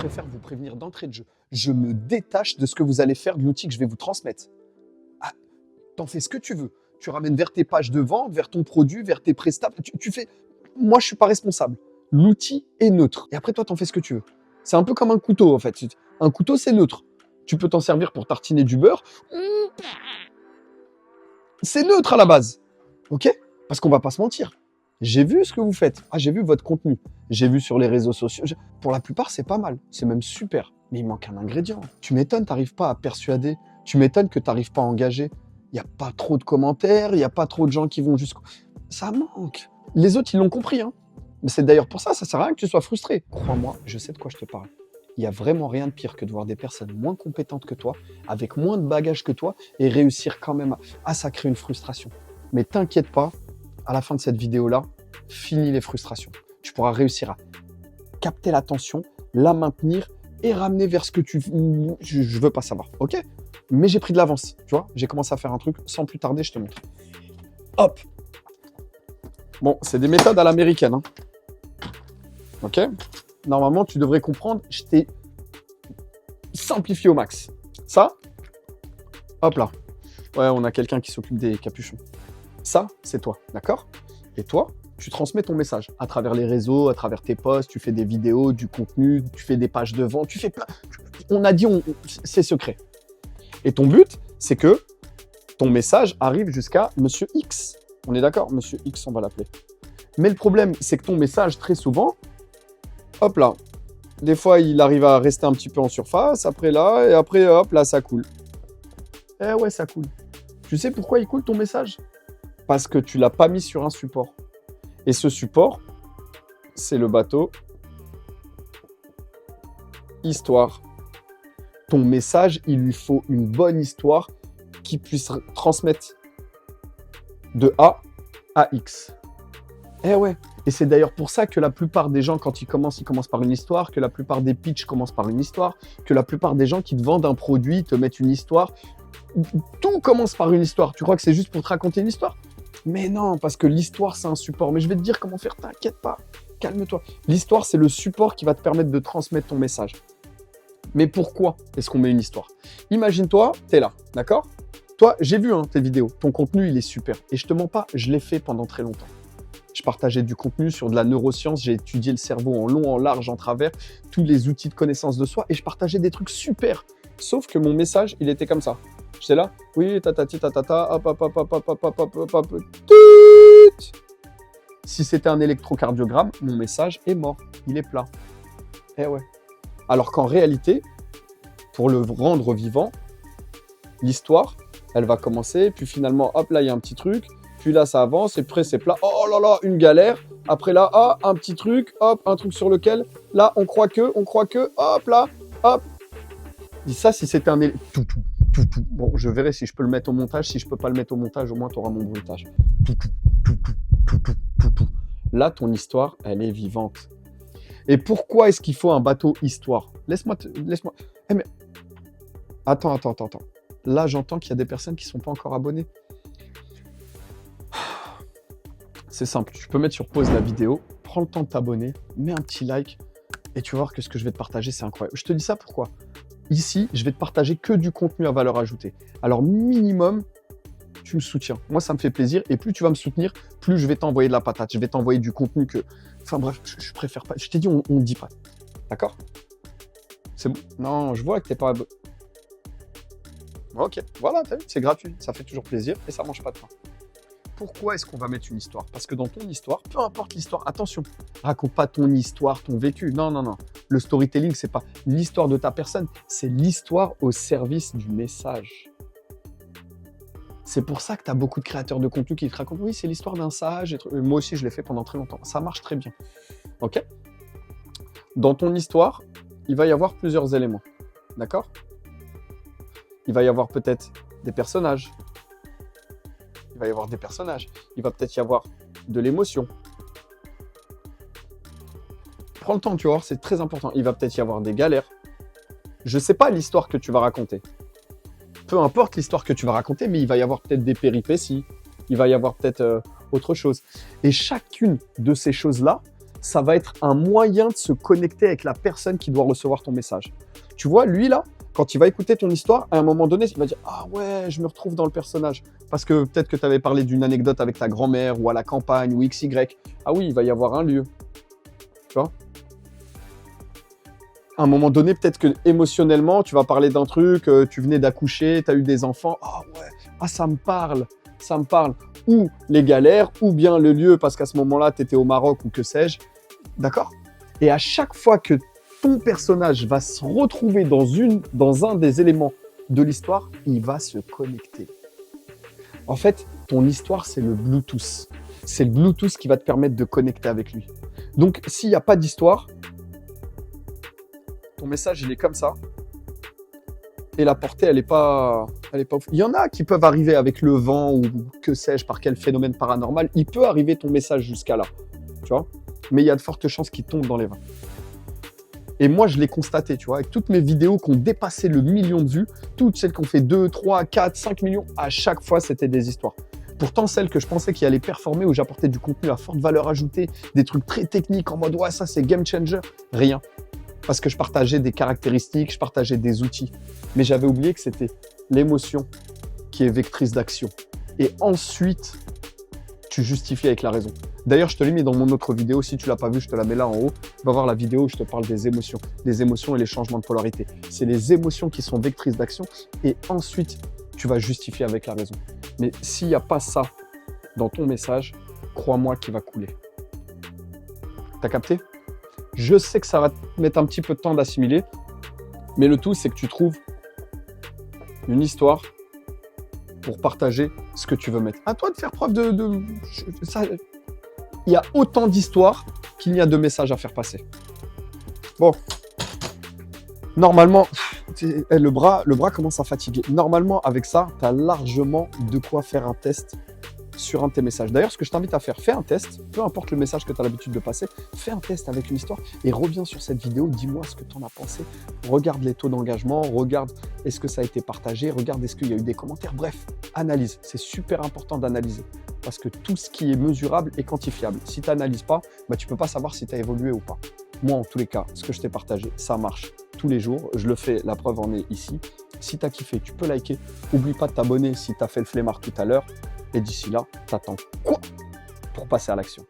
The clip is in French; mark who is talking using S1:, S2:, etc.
S1: préfère vous prévenir d'entrée de jeu. Je me détache de ce que vous allez faire, de l'outil que je vais vous transmettre. Ah, t'en fais ce que tu veux. Tu ramènes vers tes pages de vente, vers ton produit, vers tes prestats. Tu fais... Moi, je suis pas responsable. L'outil est neutre. Et après, toi, t'en fais ce que tu veux. C'est un peu comme un couteau, en fait. Un couteau, c'est neutre. Tu peux t'en servir pour tartiner du beurre. C'est neutre à la base. OK? Parce qu'on va pas se mentir. J'ai vu ce que vous faites. Ah, j'ai vu votre contenu. J'ai vu sur les réseaux sociaux. Pour la plupart, c'est pas mal. C'est même super. Mais il manque un ingrédient. Tu m'étonnes, t'arrives pas à persuader. Tu m'étonnes que t'arrives pas à engager. Il n'y a pas trop de commentaires. Il n'y a pas trop de gens qui vont jusqu'au... Ça manque. Les autres, ils l'ont compris. Hein. Mais c'est d'ailleurs pour ça, ça sert à rien que tu sois frustré. Crois-moi, je sais de quoi je te parle. Il n'y a vraiment rien de pire que de voir des personnes moins compétentes que toi, avec moins de bagages que toi, et réussir quand même à ça crée une frustration. Mais t'inquiète pas, à la fin de cette vidéo-là, finis les frustrations. Tu pourras réussir à capter l'attention, la maintenir et ramener vers ce que tu... Je veux pas savoir, ok? Mais j'ai pris de l'avance, tu vois? J'ai commencé à faire un truc, sans plus tarder, je te montre. Hop! Bon, c'est des méthodes à l'américaine, hein. Ok? Normalement, tu devrais comprendre, je t'ai simplifié au max. Ça, hop là. Ouais, on a quelqu'un qui s'occupe des capuchons. Ça, c'est toi, d'accord? Et toi, tu transmets ton message à travers les réseaux, à travers tes posts, tu fais des vidéos, du contenu, tu fais des pages de vente, tu fais plein... On a dit, c'est secret. Et ton but, c'est que ton message arrive jusqu'à Monsieur X. On est d'accord? Monsieur X, on va l'appeler. Mais le problème, c'est que ton message, très souvent, hop là, des fois, il arrive à rester un petit peu en surface, après là, et après, hop, là, ça coule. Eh ouais, ça coule. Tu sais pourquoi il coule ton message? Parce que tu l'as pas mis sur un support. Et ce support, c'est le bateau histoire. Ton message, il lui faut une bonne histoire qui puisse transmettre de A à X. Eh ouais. Et c'est d'ailleurs pour ça que la plupart des gens, quand ils commencent par une histoire, que la plupart des pitchs commencent par une histoire, que la plupart des gens qui te vendent un produit te mettent une histoire. Tout commence par une histoire. Tu crois que c'est juste pour te raconter une histoire? Mais non, parce que l'histoire, c'est un support. Mais je vais te dire comment faire, t'inquiète pas, calme-toi. L'histoire, c'est le support qui va te permettre de transmettre ton message. Mais pourquoi est-ce qu'on met une histoire? Imagine-toi, t'es là, d'accord? Toi, j'ai vu tes vidéos, ton contenu, il est super. Et je te mens pas, je l'ai fait pendant très longtemps. Je partageais du contenu sur de la neuroscience, j'ai étudié le cerveau en long, en large, en travers, tous les outils de connaissance de soi, et je partageais des trucs super. Sauf que mon message, il était comme ça. J'étais là, oui, tatati, tatata, hop, hop, hop, hop, hop, hop, hop, hop, hop, tut. Si c'était un électrocardiogramme, mon message est mort, il est plat. Eh ouais. Alors qu'en réalité, pour le rendre vivant, l'histoire, elle va commencer, puis finalement, hop, là, il y a un petit truc, puis là, ça avance, et après, c'est plat. Oh là là, une galère. Après là, ah, un petit truc, hop, un truc sur lequel, là, on croit que, hop, là, hop. Dis ça si c'était un... Tout. Bon, je verrai si je peux le mettre au montage. Si je peux pas le mettre au montage, au moins, tu auras mon bruitage. Tout. Là, ton histoire, elle est vivante. Et pourquoi est-ce qu'il faut un bateau histoire? Laisse-moi... Eh mais... Attends. Là, j'entends qu'il y a des personnes qui sont pas encore abonnées. C'est simple, tu peux mettre sur pause la vidéo, prends le temps de t'abonner, mets un petit like et tu vas voir que ce que je vais te partager, c'est incroyable. Je te dis ça pourquoi? Ici, je vais te partager que du contenu à valeur ajoutée. Alors minimum, tu me soutiens. Moi, ça me fait plaisir et plus tu vas me soutenir, plus je vais t'envoyer de la patate. Je vais t'envoyer du contenu que... Enfin bref, je préfère pas. Je t'ai dit, on ne dit pas. D'accord? C'est bon? Non, je vois que t'es pas abonné. Ok, voilà, t'as vu, c'est gratuit. Ça fait toujours plaisir et ça mange pas de pain. Pourquoi est-ce qu'on va mettre une histoire? Parce que dans ton histoire, peu importe l'histoire, attention, raconte pas ton histoire, ton vécu. Non. Le storytelling, c'est pas l'histoire de ta personne, c'est l'histoire au service du message. C'est pour ça que tu as beaucoup de créateurs de contenu qui te racontent, oui, c'est l'histoire d'un sage. Moi aussi, je l'ai fait pendant très longtemps. Ça marche très bien. Ok? Dans ton histoire, il va y avoir plusieurs éléments. D'accord? Il va y avoir peut-être des personnages. Il va y avoir des personnages. Il va peut-être y avoir de l'émotion. Prends le temps, tu vois, c'est très important. Il va peut-être y avoir des galères. Je ne sais pas l'histoire que tu vas raconter. Peu importe l'histoire que tu vas raconter, mais il va y avoir peut-être des péripéties. Il va y avoir peut-être autre chose. Et chacune de ces choses-là, ça va être un moyen de se connecter avec la personne qui doit recevoir ton message. Tu vois, lui là, quand il va écouter ton histoire, à un moment donné, il va dire « Ah ouais, je me retrouve dans le personnage. » Parce que peut-être que tu avais parlé d'une anecdote avec ta grand-mère ou à la campagne ou XY. Ah oui, il va y avoir un lieu. Tu vois? À un moment donné, peut-être que émotionnellement, tu vas parler d'un truc, tu venais d'accoucher, tu as eu des enfants. Ah ouais, ah ça me parle, ça me parle. Ou les galères, ou bien le lieu, parce qu'à ce moment-là, tu étais au Maroc ou que sais-je. D'accord? Et à chaque fois que ton personnage va se retrouver dans un des éléments de l'histoire, il va se connecter. En fait, ton histoire, c'est le Bluetooth. C'est le Bluetooth qui va te permettre de connecter avec lui. Donc, s'il n'y a pas d'histoire, ton message, il est comme ça. Et la portée, elle est pas ouf. Il y en a qui peuvent arriver avec le vent ou que sais-je, par quel phénomène paranormal. Il peut arriver ton message jusqu'à là. Tu vois? Mais il y a de fortes chances qu'il tombe dans les vins. Et moi, je l'ai constaté, tu vois, avec toutes mes vidéos qui ont dépassé le million de vues, toutes celles qui ont fait 2, 3, 4, 5 millions, à chaque fois, c'était des histoires. Pourtant, celles que je pensais qui allaient performer, où j'apportais du contenu à forte valeur ajoutée, des trucs très techniques en mode « Ouais, ça, c'est game changer », rien. Parce que je partageais des caractéristiques, je partageais des outils. Mais j'avais oublié que c'était l'émotion qui est vectrice d'action. Et ensuite, tu justifies avec la raison. D'ailleurs, je te l'ai mis dans mon autre vidéo. Si tu l'as pas vu, je te la mets là en haut. Tu vas voir la vidéo où je te parle des émotions. Les émotions et les changements de polarité. C'est les émotions qui sont vectrices d'action. Et ensuite, tu vas justifier avec la raison. Mais s'il n'y a pas ça dans ton message, crois-moi qu'il va couler. T'as capté? Je sais que ça va te mettre un petit peu de temps d'assimiler. Mais le tout, c'est que tu trouves une histoire pour partager ce que tu veux mettre. À toi de faire preuve ça. Il y a autant d'histoires qu'il n'y a de messages à faire passer. Bon. Normalement, le bras commence à fatiguer. Normalement, avec ça, tu as largement de quoi faire un test sur un de tes messages. D'ailleurs, ce que je t'invite à faire, fais un test, peu importe le message que tu as l'habitude de passer, fais un test avec une histoire et reviens sur cette vidéo, dis-moi ce que tu en as pensé. Regarde les taux d'engagement, regarde est-ce que ça a été partagé, regarde est-ce qu'il y a eu des commentaires. Bref, analyse. C'est super important d'analyser parce que tout ce qui est mesurable est quantifiable. Si tu n'analyses pas, bah, tu ne peux pas savoir si tu as évolué ou pas. Moi, en tous les cas, ce que je t'ai partagé, ça marche tous les jours. Je le fais, la preuve en est ici. Si tu as kiffé, tu peux liker. N'oublie pas de t'abonner si tu as fait le flemmard tout à l'heure. Et d'ici là, t'attends quoi pour passer à l'action?